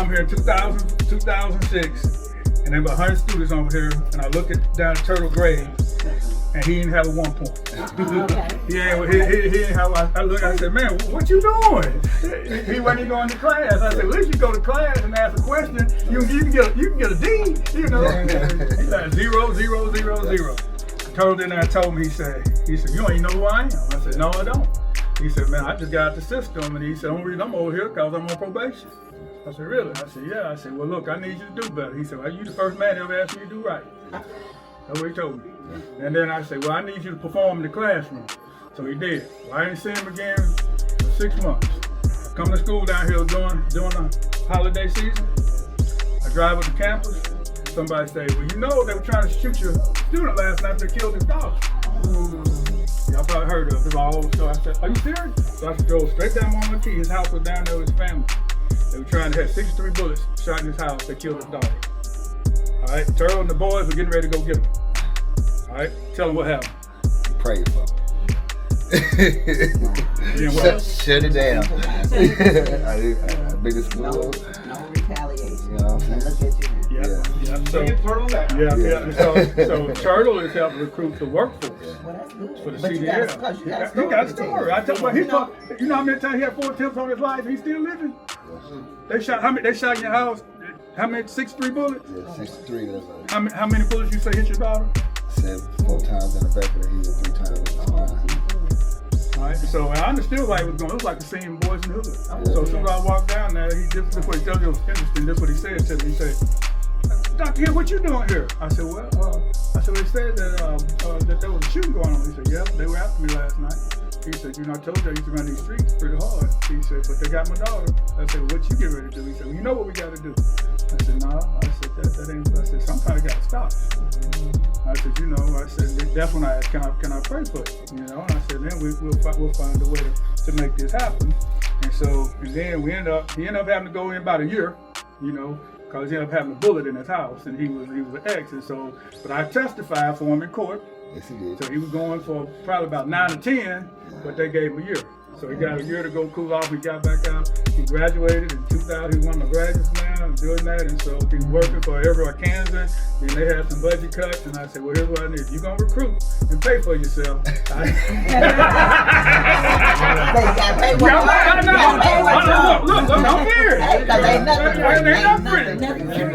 come here in 2006, and there were 100 students over here, and I look at down Turtle grade, and he didn't have a 1 point. Okay. He didn't have. I looked. I said, "Man, what you doing?" He wasn't going to class. I said, "At least you go to class and ask a question. You can get a D. You know." He said 0, 0, 0, 0. Turtle then told me. He said, "You don't even know who I am." I said, "No, I don't." He said, "Man, I just got out the system," and he said, "The only reason I'm over here because I'm on probation." I said, "Really?" I said, "Yeah." I said, "Well, look, I need you to do better." He said, "Well, you the first man that ever asked me to do right." That's what he told me. And then I said, "Well, I need you to perform in the classroom." So he did. Well, I didn't see him again for 6 months. I come to school down here during the holiday season. I drive up to campus. Somebody say, "Well, you know they were trying to shoot your student last night. They killed his daughter." Y'all probably heard of it all. So I said, "Are you serious?" So I drove straight down Monmouth. His house was down there with his family. They were trying to have 63 bullets shot in his house. They killed his daughter. All right, Turtle and the boys were getting ready to go get him. All right, tell him what happened. Pray for him. Shut it down. I've been to school. No retaliation. You know what I'm saying? Look at you. Yeah. So Turtle is helping recruit the workforce Well, that's good. for the But CDL. you got a He got a story. story. I tell you what, you know how many times he had 4 attempts on his life and he's still living? They shot They shot in your house. How many? 63 bullets? Yeah, 63. That's How many bullets you say hit your daughter? 4 times in the back of the head, 3 times in the spine. All right, so I understood why he was going. It was like the scene in Boys in the Hood. So as soon as I walked down there, this is what he told me was interesting. This is what he said to me. He said, "Dr. Hill, what you doing here?" I said, "Well, they said that there was a shooting going on." He said, "Yeah, they were after me last night." He said, "You know, I told you I used to run these streets pretty hard." He said, "But they got my daughter." I said, "Well, what you get ready to do?" He said, "Well, you know what we got to do." I said, "No." I said, that ain't. I said, "Sometimes I got to stop." I said, "You know," I said, "That's when I asked, can I pray for you?" You know, and I said, "Then we'll find a way to make this happen." And then he ended up having to go in about a year, you know, because he ended up having a bullet in his house, and he was an ex, and so. But I testified for him in court. Yes, he did. So he was going for probably about 9 or 10, but they gave him a year. So he got a year to go cool off. He got back out. He graduated in 2000. He's one of my graduates now and doing that. And so he's working for Everett, Kansas. And they had some budget cuts. And I said, "Well, here's what I need. You're going to recruit and pay for yourself." They got paid what Look, I'm here. Because ain't nothing. Ain't nothing.